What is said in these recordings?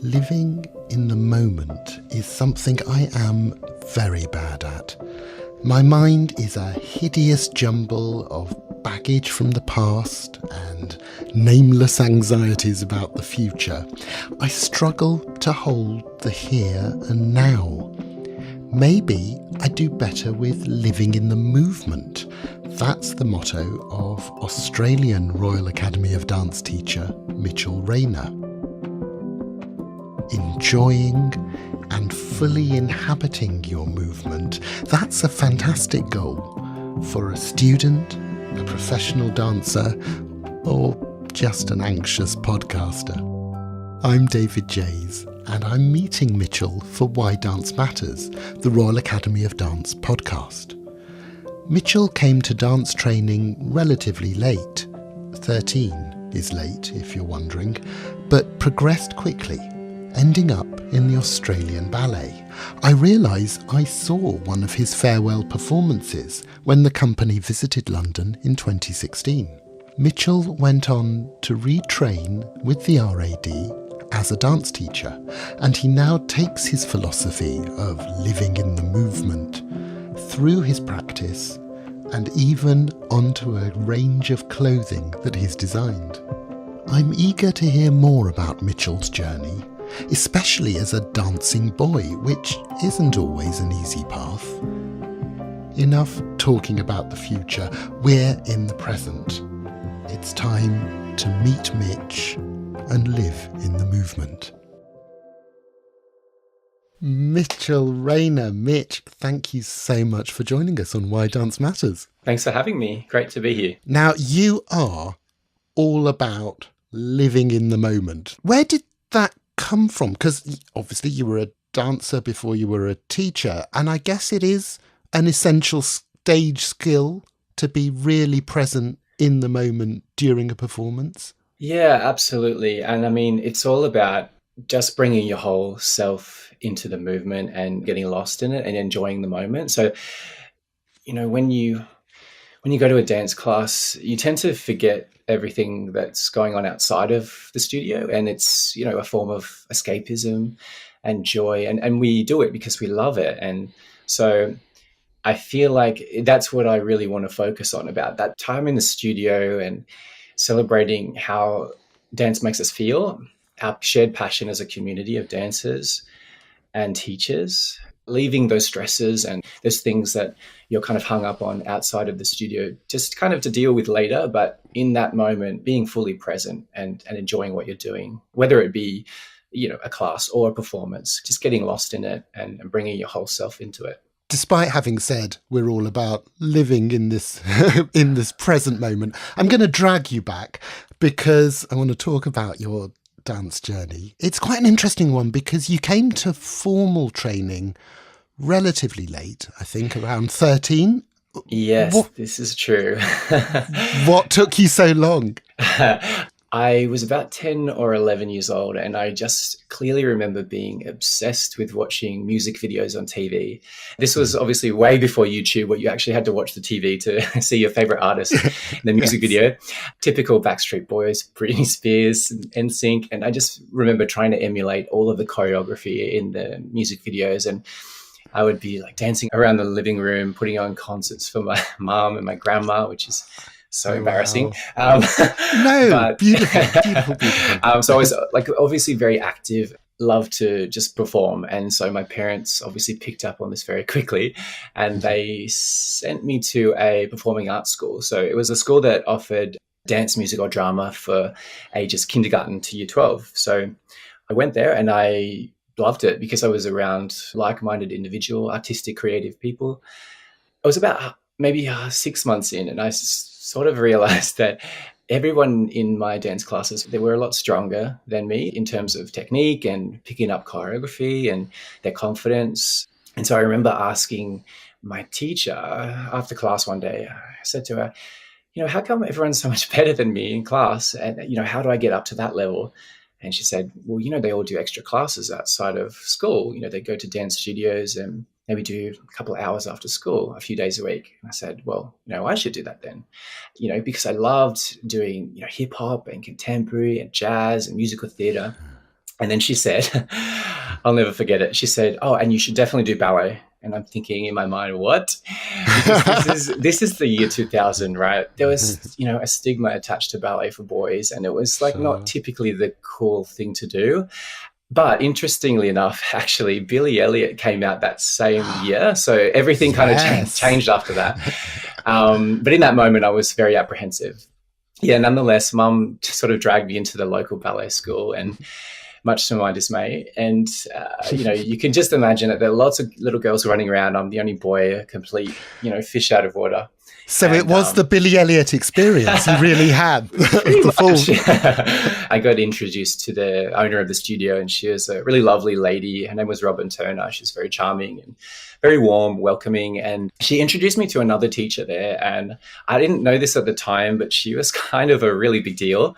Living in the moment is something I am very bad at. My mind is a hideous jumble of baggage from the past and nameless anxieties about the future. I struggle to hold the here and now. Maybe I do better with living in the movement. That's the motto of Australian Royal Academy of Dance teacher Mitchell Rayner. Enjoying and fully inhabiting your movement, that's a fantastic goal for a student, a professional dancer, or just an anxious podcaster. I'm David Jays, and I'm meeting Mitchell for Why Dance Matters, the Royal Academy of Dance podcast. Mitchell came to dance training relatively late. 13 is late, if you're wondering, but progressed quickly, ending up in the Australian Ballet. I realise I saw one of his farewell performances when the company visited London in 2016. Mitchell went on to retrain with the RAD as a dance teacher, and he now takes his philosophy of living in the movement through his practice and even onto a range of clothing that he's designed. I'm eager to hear more about Mitchell's journey, especially as a dancing boy, which isn't always an easy path. Enough talking about the future, we're in the present. It's time to meet Mitch and live in the movement. Mitchell Rayner. Mitch, thank you so much for joining us on Why Dance Matters. Thanks for having me. Great to be here. Now, you are all about living in the moment. Where did that come from? Because obviously you were a dancer before you were a teacher, and I guess it is an essential stage skill to be really present in the moment during a performance. Yeah, absolutely. And I mean, it's all about just bringing your whole self into the movement and getting lost in it and enjoying the moment. So, when you go to a dance class, you tend to forget everything that's going on outside of the studio, and it's a form of escapism and joy, and we do it because we love it. And so I feel like that's what I really want to focus on, about that time in the studio and celebrating how dance makes us feel, our shared passion as a community of dancers and teachers, leaving those stresses and those things that you're kind of hung up on outside of the studio, just kind of to deal with later. But in that moment, being fully present and enjoying what you're doing, whether it be, a class or a performance, just getting lost in it and bringing your whole self into it. Despite having said we're all about living in this in this present moment, I'm going to drag you back because I want to talk about your dance journey. It's quite an interesting one because you came to formal training relatively late, I think around 13. Yes, this is true. What took you so long? I was about 10 or 11 years old, and I just clearly remember being obsessed with watching music videos on TV. This was obviously way before YouTube, where you actually had to watch the TV to see your favorite artist in the music video. Typical Backstreet Boys, Britney Spears, NSYNC. And I just remember trying to emulate all of the choreography in the music videos. And I would be like dancing around the living room, putting on concerts for my mom and my grandma, which is so embarrassing. Wow. But beautiful. So I was obviously very active, loved to just perform. And so my parents obviously picked up on this very quickly, and they sent me to a performing arts school. So it was a school that offered dance, music or drama for ages kindergarten to year 12. So I went there and I loved it because I was around like-minded individual, artistic, creative people. I was about maybe 6 months in, and I sort of realized that everyone in my dance classes, they were a lot stronger than me in terms of technique and picking up choreography and their confidence. And so I remember asking my teacher after class one day, I said to her, how come everyone's so much better than me in class? And, how do I get up to that level? And she said, well, they all do extra classes outside of school. They go to dance studios and maybe do a couple of hours after school, a few days a week. And I said, well, I should do that then, because I loved doing, hip hop and contemporary and jazz and musical theatre. And then she said, I'll never forget it. She said, oh, and you should definitely do ballet. And I'm thinking in my mind, what? Because this is the year 2000, right? There was, a stigma attached to ballet for boys, and it was like not typically the cool thing to do. But interestingly enough, actually, Billy Elliot came out that same year. So everything kind of changed after that. But in that moment, I was very apprehensive. Yeah, nonetheless, Mum sort of dragged me into the local ballet school, and much to my dismay. And, you can just imagine that there are lots of little girls running around. I'm the only boy, a complete, fish out of water. So it was the Billy Elliot experience. You really had the full. I got introduced to the owner of the studio, and she was a really lovely lady. Her name was Robin Turner. She was very charming and very warm, welcoming. And she introduced me to another teacher there. And I didn't know this at the time, but she was kind of a really big deal.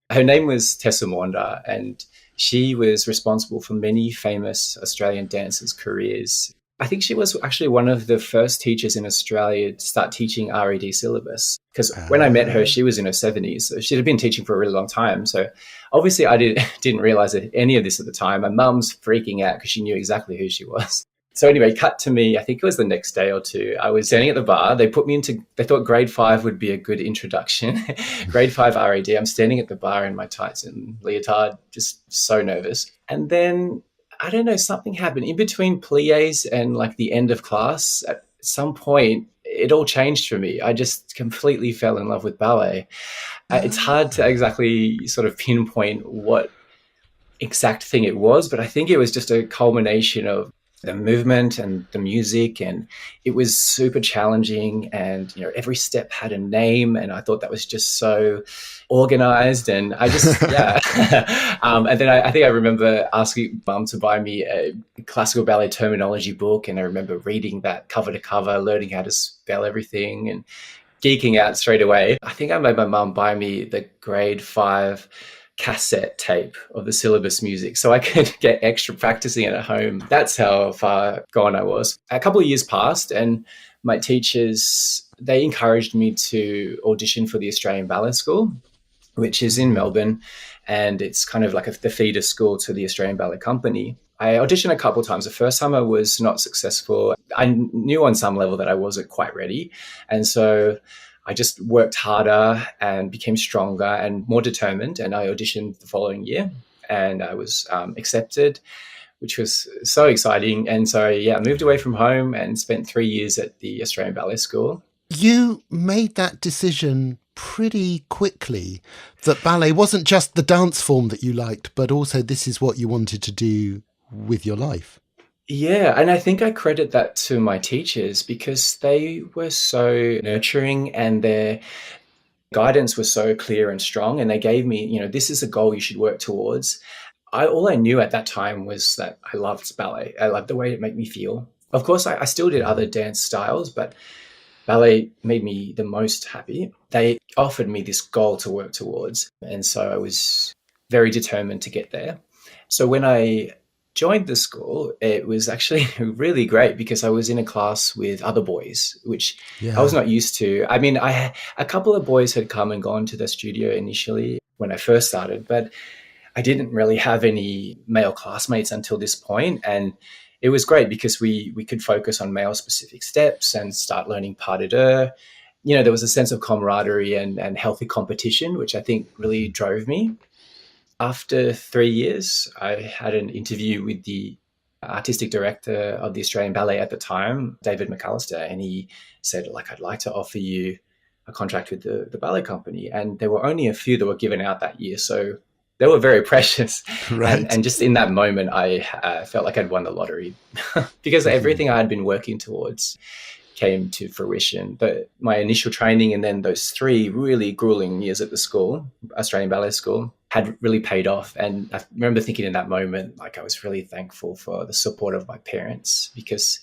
Her name was Tessa Maunder, and she was responsible for many famous Australian dancers' careers. I think she was actually one of the first teachers in Australia to start teaching RED syllabus, because when I met her, she was in her 70s. So she'd been teaching for a really long time. So obviously I didn't realize any of this at the time. My mum's freaking out because she knew exactly who she was. So anyway, cut to me, I think it was the next day or two, I was standing at the bar. They thought grade 5 would be a good introduction. Grade 5 RED. I'm standing at the bar in my tights and leotard, just so nervous. And then, I don't know, something happened in between pliés and like the end of class. At some point, it all changed for me. I just completely fell in love with ballet. It's hard to exactly sort of pinpoint what exact thing it was, but I think it was just a culmination of the movement and the music, and it was super challenging, and every step had a name, and I thought that was just so organized, and I just and then I think I remember asking Mum to buy me a classical ballet terminology book, and I remember reading that cover to cover, learning how to spell everything and geeking out straight away. I think I made my mum buy me the grade 5 cassette tape of the syllabus music so I could get extra practicing at home. That's how far gone I was. A couple of years passed, and my teachers, they encouraged me to audition for the Australian Ballet School, which is in Melbourne, and it's kind of like the feeder school to the Australian Ballet Company. I auditioned a couple of times. The first time I was not successful. I knew on some level that I wasn't quite ready, and so I just worked harder and became stronger and more determined. And I auditioned the following year, and I was accepted, which was so exciting. And so, I moved away from home and spent 3 years at the Australian Ballet School. You made that decision pretty quickly that ballet wasn't just the dance form that you liked, but also this is what you wanted to do with your life. Yeah, and I think I credit that to my teachers because they were so nurturing, and their guidance was so clear and strong, and they gave me, this is a goal you should work towards. All I knew at that time was that I loved ballet. I loved the way it made me feel. Of course, I still did other dance styles, but ballet made me the most happy. They offered me this goal to work towards, and so I was very determined to get there. So when I joined the school, it was actually really great because I was in a class with other boys, which I was not used to. I mean, a couple of boys had come and gone to the studio initially when I first started, but I didn't really have any male classmates until this point. And it was great because we could focus on male-specific steps and start learning pas de deux. There was a sense of camaraderie and healthy competition, which I think really drove me. After 3 years, I had an interview with the artistic director of the Australian Ballet at the time, David McAllister, and he said, I'd like to offer you a contract with the ballet company. And there were only a few that were given out that year, so they were very precious. Right. And just in that moment, I felt like I'd won the lottery because everything I had been working towards came to fruition. But my initial training and then those 3 really grueling years at the school, Australian Ballet School, had really paid off. And I remember thinking in that moment, I was really thankful for the support of my parents because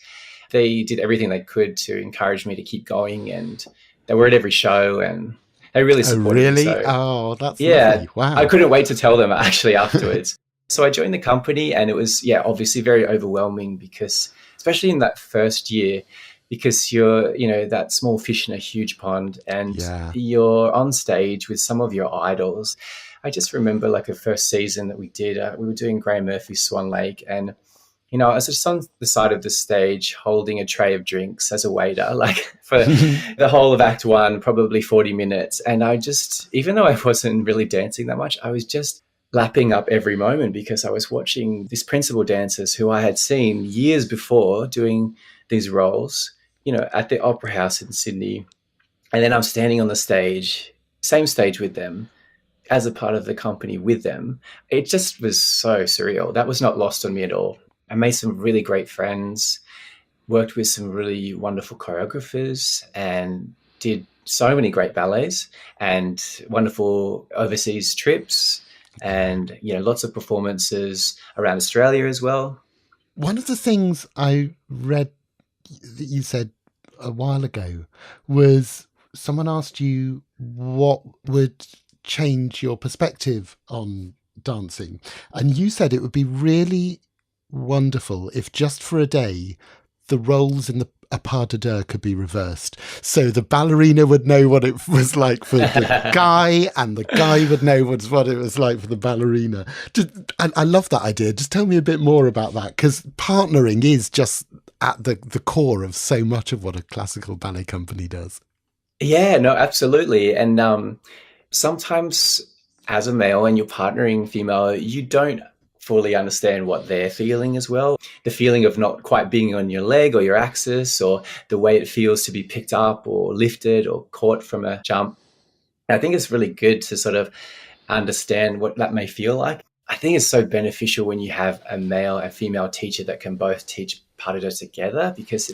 they did everything they could to encourage me to keep going, and they were at every show and they really supported me. Really? So, that's lovely. Wow. I couldn't wait to tell them actually afterwards. So I joined the company, and it was, obviously very overwhelming because especially in that first year, because you're, that small fish in a huge pond, and Yeah. you're on stage with some of your idols. I just remember like a first season that we did, we were doing Graham Murphy's Swan Lake, and I was just on the side of the stage holding a tray of drinks as a waiter, like for the whole of Act One, probably 40 minutes. And I just, even though I wasn't really dancing that much, I was just lapping up every moment, because I was watching these principal dancers who I had seen years before doing these roles, at the Opera House in Sydney. And then I'm standing on the stage, same stage with them, as a part of the company with them. It just was so surreal. That was not lost on me at all. I made some really great friends, worked with some really wonderful choreographers, and did so many great ballets and wonderful overseas trips, and lots of performances around Australia as well. One of the things I read that you said a while ago was someone asked you what would change your perspective on dancing, and you said it would be really wonderful if just for a day the roles in a pas de deux could be reversed, so the ballerina would know what it was like for the guy, and the guy would know what it was like for the ballerina. I love that idea. Just tell me a bit more about that, because partnering is just at the core of so much of what a classical ballet company does. Yeah, no, absolutely. And sometimes as a male and you're partnering female, you don't fully understand what they're feeling as well. The feeling of not quite being on your leg or your axis, or the way it feels to be picked up or lifted or caught from a jump. And I think it's really good to sort of understand what that may feel like. I think it's so beneficial when you have a male and female teacher that can both teach pas de deux together, because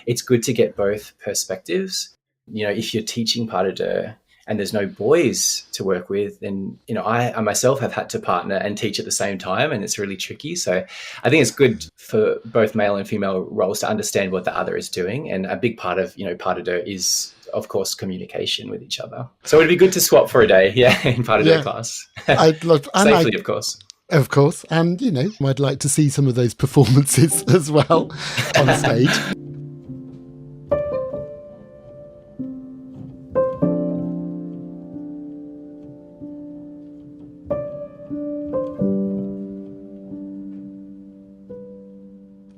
it's good to get both perspectives. If you're teaching pas de deux and there's no boys to work with, then, I myself have had to partner and teach at the same time, and it's really tricky. So I think it's good for both male and female roles to understand what the other is doing. And a big part of, pas de deux is, of course, communication with each other. So it'd be good to swap for a day, in pas de deux class. I'd love, safely, of course. Of course. And, I'd like to see some of those performances as well on stage.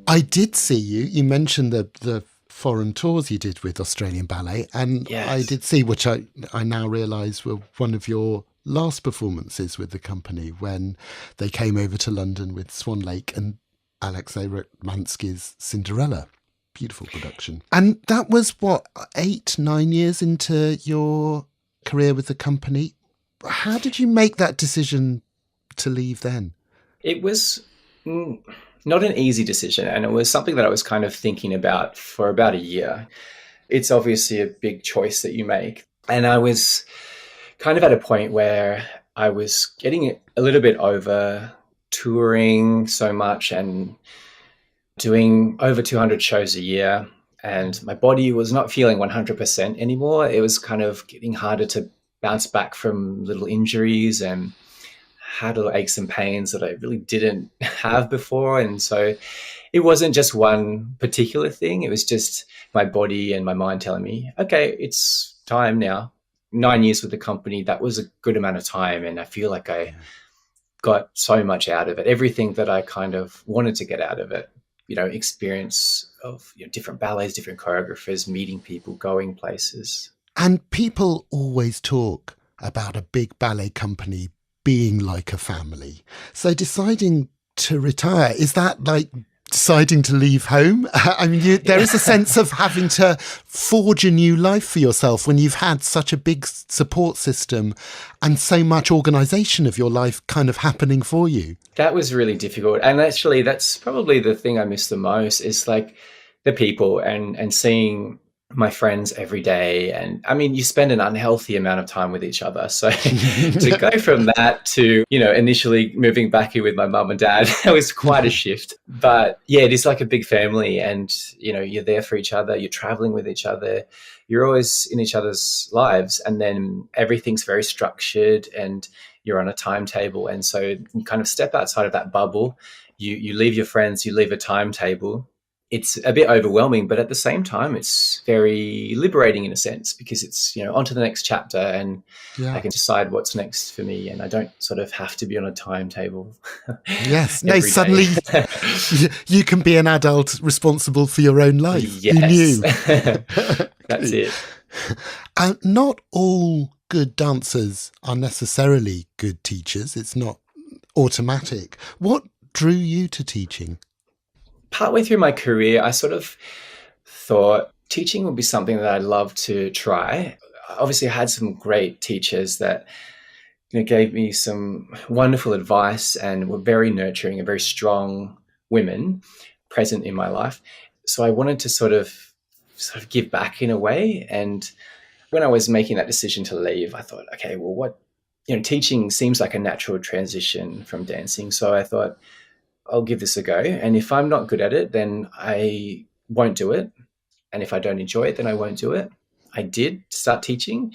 I did see you mentioned the foreign tours you did with Australian Ballet, and yes. I did see, which I now realise were one of your last performances with the company, when they came over to London with Swan Lake and Alexei Ratmansky's Cinderella. Beautiful production. And that was, 8-9 years into your career with the company. How did you make that decision to leave then? It was not an easy decision, and it was something that I was kind of thinking about for about a year. It's obviously a big choice that you make. And I was kind of at a point where I was getting a little bit over touring so much and doing over 200 shows a year, and my body was not feeling 100% anymore. It was kind of getting harder to bounce back from little injuries, and had little aches and pains that I really didn't have before. And so it wasn't just one particular thing. It was just my body and my mind telling me, okay, it's time now. 9 years with the company, that was a good amount of time. And I feel like I got so much out of it. Everything that I kind of wanted to get out of it, experience of different ballets, different choreographers, meeting people, going places. And people always talk about a big ballet company being like a family. So deciding to retire, is that like deciding to leave home? I mean, there is a sense of having to forge a new life for yourself when you've had such a big support system and so much organisation of your life kind of happening for you. That was really difficult. And actually, that's probably the thing I miss the most, is like the people and seeing my friends every day. And I mean, you spend an unhealthy amount of time with each other. So to go from that to, initially moving back here with my mum and dad, it was quite a shift. But yeah, it is like a big family, and, you're there for each other. You're traveling with each other. You're always in each other's lives. And then everything's very structured and you're on a timetable. And so you kind of step outside of that bubble. You leave your friends, you leave a timetable, it's a bit overwhelming, but at the same time, it's very liberating in a sense, because it's, on to the next chapter, and I can decide what's next for me, and I don't sort of have to be on a timetable. Yes. No, suddenly you can be an adult responsible for your own life. Yes. Who knew? That's it. Not all good dancers are necessarily good teachers. It's not automatic. What drew you to teaching? Partway through my career, I sort of thought teaching would be something that I'd love to try. Obviously, I had some great teachers that gave me some wonderful advice and were very nurturing and very strong women present in my life. So I wanted to sort of give back in a way. And when I was making that decision to leave, I thought, okay, well, teaching seems like a natural transition from dancing. So I thought, I'll give this a go. And if I'm not good at it, then I won't do it. And if I don't enjoy it, then I won't do it. I did start teaching.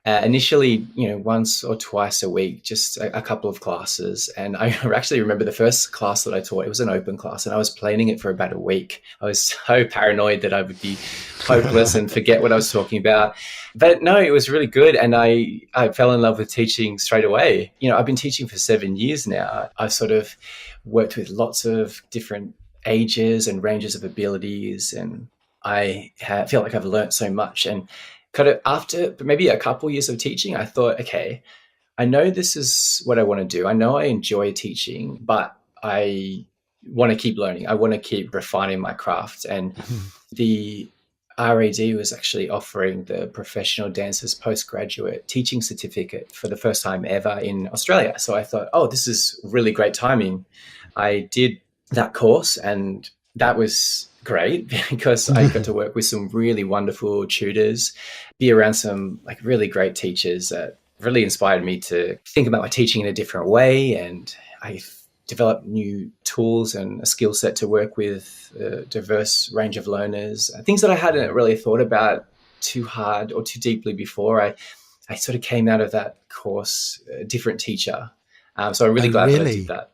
Initially, once or twice a week, just a couple of classes. And I actually remember the first class that I taught, it was an open class, and I was planning it for about a week. I was so paranoid that I would be hopeless and forget what I was talking about. But no, it was really good. And I fell in love with teaching straight away. I've been teaching for 7 years now. I've sort of worked with lots of different ages and ranges of abilities. And I feel like I've learned so much. And kind of after maybe a couple years of teaching, I thought, okay, I know this is what I want to do. I know I enjoy teaching, but I want to keep learning. I want to keep refining my craft. And the RAD was actually offering the Professional Dancers Postgraduate Teaching Certificate for the first time ever in Australia. So I thought, oh, this is really great timing. I did that course, and that was great because I got to work with some really wonderful tutors, be around some really great teachers that really inspired me to think about my teaching in a different way. And I developed new tools and a skill set to work with a diverse range of learners, things that I hadn't really thought about too hard or too deeply before. I sort of came out of that course a different teacher. So I'm really glad that I did that.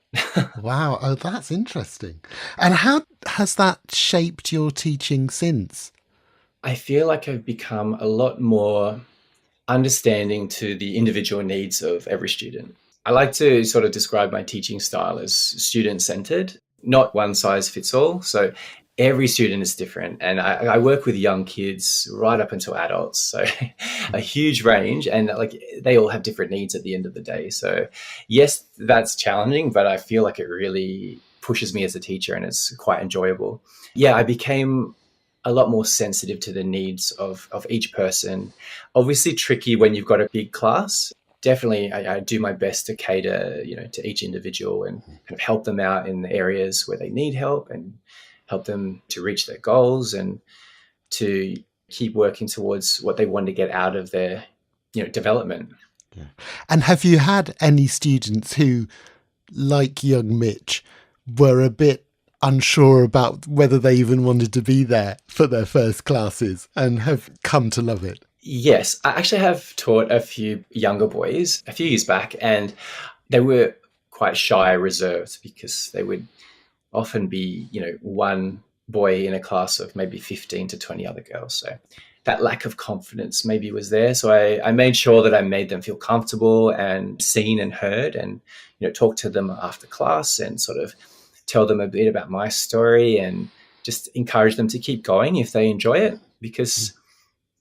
Wow. Oh, that's interesting. And how has that shaped your teaching since? I feel like I've become a lot more understanding to the individual needs of every student. I like to sort of describe my teaching style as student-centered, not one size fits all. So every student is different. And I work with young kids right up until adults. So a huge range, and they all have different needs at the end of the day. So yes, that's challenging, but I feel like it really pushes me as a teacher, and it's quite enjoyable. Yeah, I became a lot more sensitive to the needs of each person. Obviously tricky when you've got a big class. Definitely, I do my best to cater, to each individual and kind of help them out in the areas where they need help and help them to reach their goals and to keep working towards what they want to get out of their, development. Yeah. And have you had any students who, like young Mitch, were a bit unsure about whether they even wanted to be there for their first classes and have come to love it? Yes, I actually have taught a few younger boys a few years back, and they were quite shy, reserved, because they would often be, one boy in a class of maybe 15 to 20 other girls. So that lack of confidence maybe was there. So I made sure that I made them feel comfortable and seen and heard, and, talk to them after class and sort of tell them a bit about my story and just encourage them to keep going if they enjoy it. Because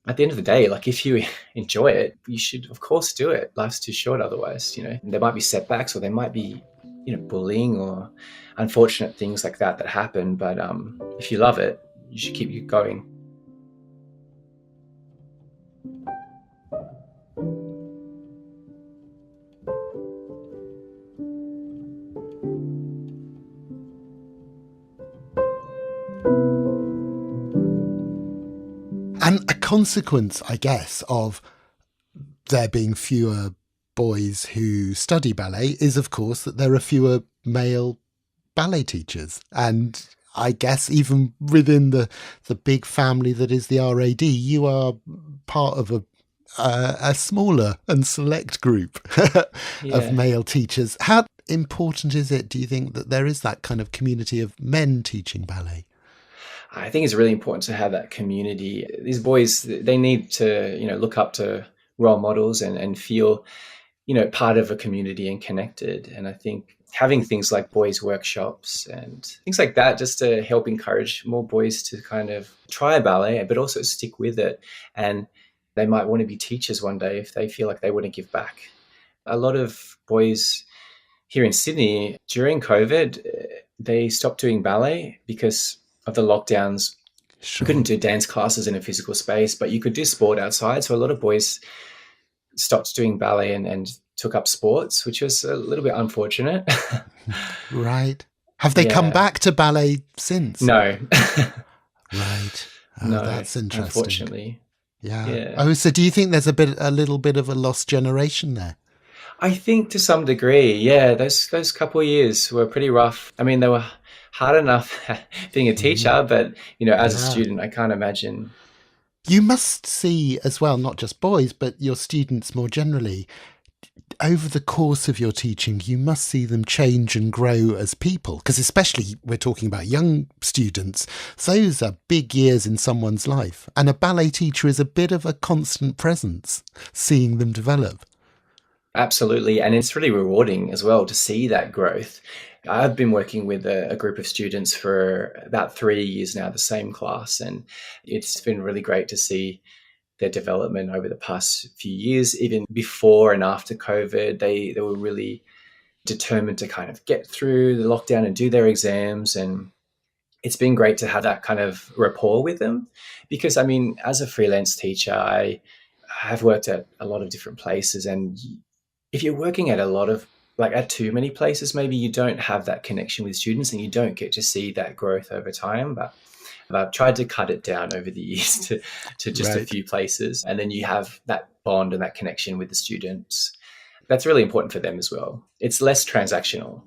at the end of the day, if you enjoy it, you should, of course, do it. Life's too short otherwise, There might be setbacks, or there might be, bullying or unfortunate things like that happen. But if you love it, you should keep going. And a consequence, I guess, of there being fewer boys who study ballet is, of course, that there are fewer male ballet teachers. And I guess even within the big family that is the RAD, you are part of a smaller and select group of male teachers. How important is it, do you think, that there is that kind of community of men teaching ballet? I think it's really important to have that community. These boys, they need to, look up to role models and feel, part of a community and connected. And I think having things like boys workshops and things like that, just to help encourage more boys to kind of try ballet, but also stick with it. And they might want to be teachers one day if they feel like they want to give back. A lot of boys here in Sydney during COVID, they stopped doing ballet because of the lockdowns. Sure. You couldn't do dance classes in a physical space, but you could do sport outside. So a lot of boys stopped doing ballet and took up sports, which was a little bit unfortunate. Right. Have they come back to ballet since? No. Right. Oh, no, that's interesting. Unfortunately. Yeah. Oh, so do you think there's a little bit of a lost generation there? I think to some degree, yeah. Those couple of years were pretty rough. I mean, they were hard enough being a teacher, but as a student, I can't imagine. You must see as well, not just boys, but your students more generally. Over the course of your teaching, you must see them change and grow as people, because especially we're talking about young students. Those are big years in someone's life, and a ballet teacher is a bit of a constant presence, seeing them develop. Absolutely. And it's really rewarding as well to see that growth. I've been working with a group of students for about 3 years now, the same class, and it's been really great to see their development over the past few years. Even before and after COVID, they were really determined to kind of get through the lockdown and do their exams. And it's been great to have that kind of rapport with them, because I mean, as a freelance teacher, I have worked at a lot of different places, and if you're working at at too many places, maybe you don't have that connection with students and you don't get to see that growth over time. But I've tried to cut it down over the years to just a few places. And then you have that bond and that connection with the students. That's really important for them as well. It's less transactional.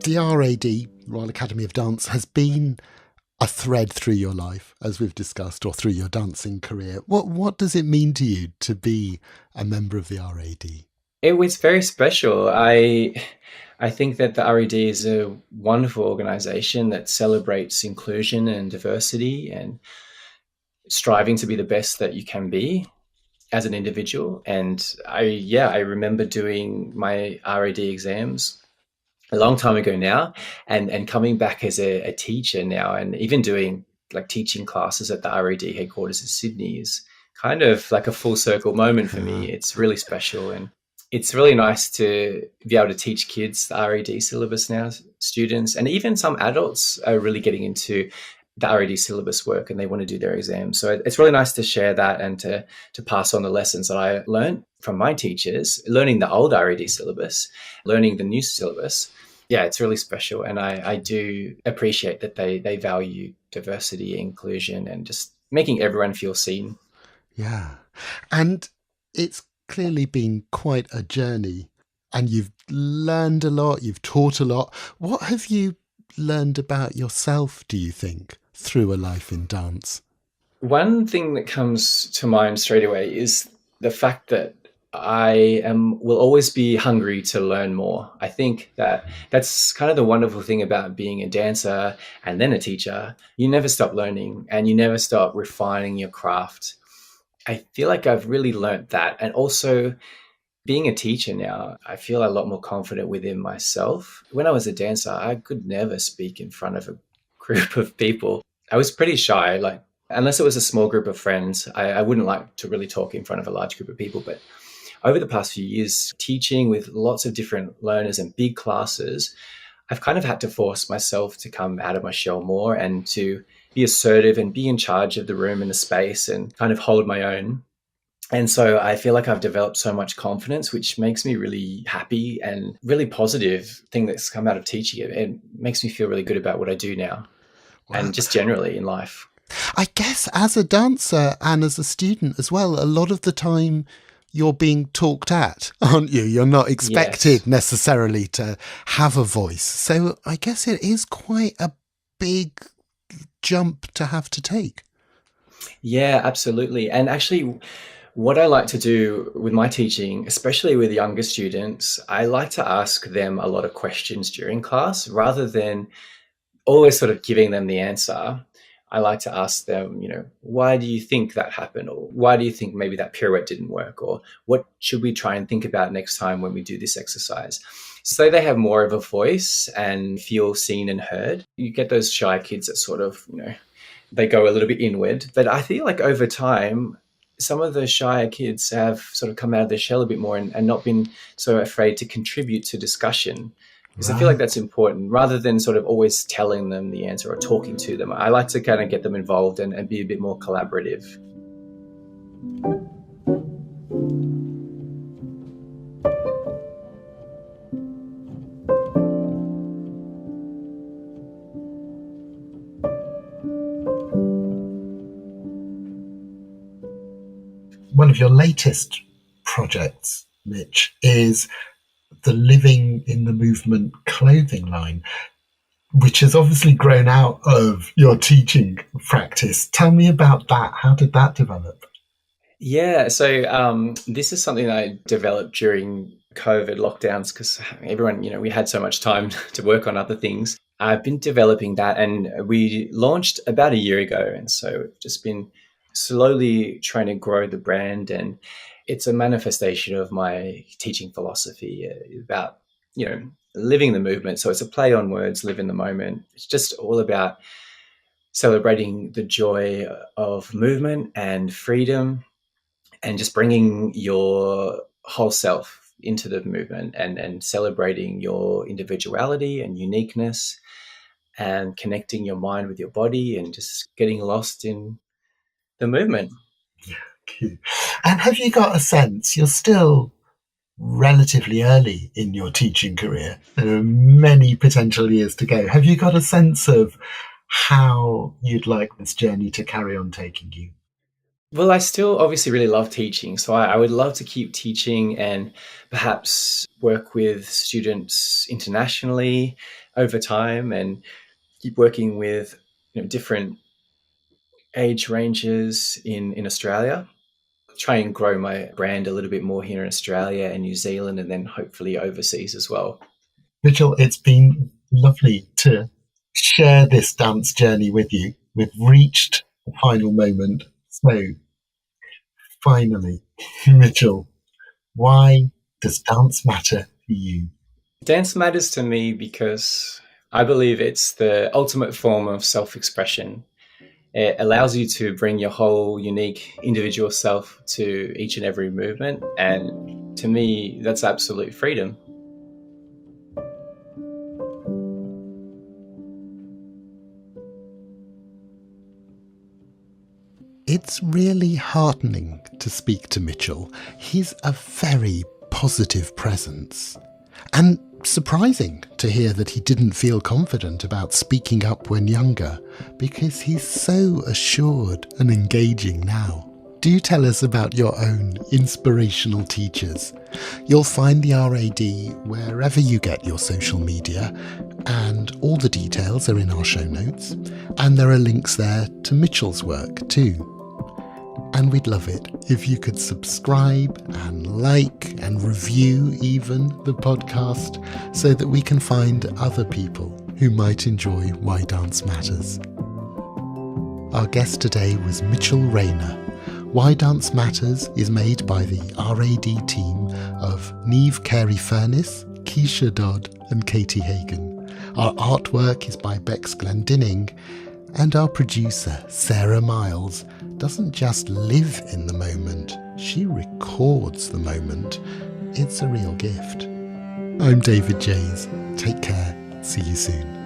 The RAD, Royal Academy of Dance, has been a thread through your life, as we've discussed, or through your dancing career. What does it mean to you to be a member of the RAD? It was very special. I think that the RAD is a wonderful organisation that celebrates inclusion and diversity and striving to be the best that you can be as an individual. And I remember doing my RAD exams a long time ago now, and coming back as a teacher now, and even doing like teaching classes at the RAD headquarters in Sydney is kind of like a full circle moment for me. It's really special, and it's really nice to be able to teach kids the RAD syllabus now, students, and even some adults are really getting into the RAD syllabus work and they want to do their exams. So it's really nice to share that and to pass on the lessons that I learned from my teachers, learning the old RAD syllabus, learning the new syllabus. Yeah, it's really special. And I do appreciate that they value diversity, inclusion, and just making everyone feel seen. Yeah. And it's clearly been quite a journey, and you've learned a lot, you've taught a lot. What have you learned about yourself, do you think, through a life in dance? One thing that comes to mind straight away is the fact that I will always be hungry to learn more. I think that's kind of the wonderful thing about being a dancer and then a teacher. You never stop learning and you never stop refining your craft. I feel like I've really learned that. And also being a teacher now, I feel a lot more confident within myself. When I was a dancer, I could never speak in front of a group of people. I was pretty shy, like unless it was a small group of friends, I wouldn't like to really talk in front of a large group of people. But over the past few years, teaching with lots of different learners and big classes, I've kind of had to force myself to come out of my shell more and to be assertive and be in charge of the room and the space and kind of hold my own. And so I feel like I've developed so much confidence, which makes me really happy and really positive thing that's come out of teaching it. It makes me feel really good about what I do now. Wow. And just generally in life. I guess as a dancer and as a student as well, a lot of the time you're being talked at, aren't you? You're not expected necessarily to have a voice. So I guess it is quite a big jump to have to take. Yeah, absolutely. And actually, what I like to do with my teaching, especially with younger students, I like to ask them a lot of questions during class rather than always sort of giving them the answer. I like to ask them, why do you think that happened? Or why do you think maybe that pirouette didn't work? Or what should we try and think about next time when we do this exercise? So they have more of a voice and feel seen and heard. You get those shy kids that sort of, they go a little bit inward. But I feel like over time, some of the shyer kids have sort of come out of their shell a bit more and not been so afraid to contribute to discussion. Because I feel like Right. that's important rather than sort of always telling them the answer or talking to them. I like to kind of get them involved and be a bit more collaborative. One of your latest projects, Mitch, is the Living in the Movement clothing line, which has obviously grown out of your teaching practice. Tell me about that. How did that develop? Yeah, so this is something I developed during COVID lockdowns because everyone, we had so much time to work on other things. I've been developing that and we launched about a year ago. And so I've just been slowly trying to grow the brand. And it's a manifestation of my teaching philosophy about, living the movement. So it's a play on words, live in the moment. It's just all about celebrating the joy of movement and freedom and just bringing your whole self into the movement and celebrating your individuality and uniqueness and connecting your mind with your body and just getting lost in the movement. Cute. And have you got a sense, you're still relatively early in your teaching career, there are many potential years to go. Have you got a sense of how you'd like this journey to carry on taking you? Well, I still obviously really love teaching. So I would love to keep teaching and perhaps work with students internationally over time and keep working with different age ranges in Australia. Try and grow my brand a little bit more here in Australia and New Zealand and then hopefully overseas as well. Mitchell, it's been lovely to share this dance journey with you. We've reached the final moment. So, finally, Mitchell, why does dance matter to you? Dance matters to me because I believe it's the ultimate form of self-expression. It allows you to bring your whole unique individual self to each and every movement. And to me, that's absolute freedom. It's really heartening to speak to Mitchell. He's a very positive presence. And surprising to hear that he didn't feel confident about speaking up when younger, because he's so assured and engaging now. Do tell us about your own inspirational teachers. You'll find the RAD wherever you get your social media, and all the details are in our show notes. And there are links there to Mitchell's work too. And we'd love it if you could subscribe and like and review even the podcast so that we can find other people who might enjoy Why Dance Matters. Our guest today was Mitchell Rayner. Why Dance Matters is made by the RAD team of Niamh Carey-Furness, Keisha Dodd and Katie Hagan. Our artwork is by Bex Glendinning, and our producer, Sarah Miles, doesn't just live in the moment, she records the moment. It's a real gift. I'm David Jays. Take care. See you soon.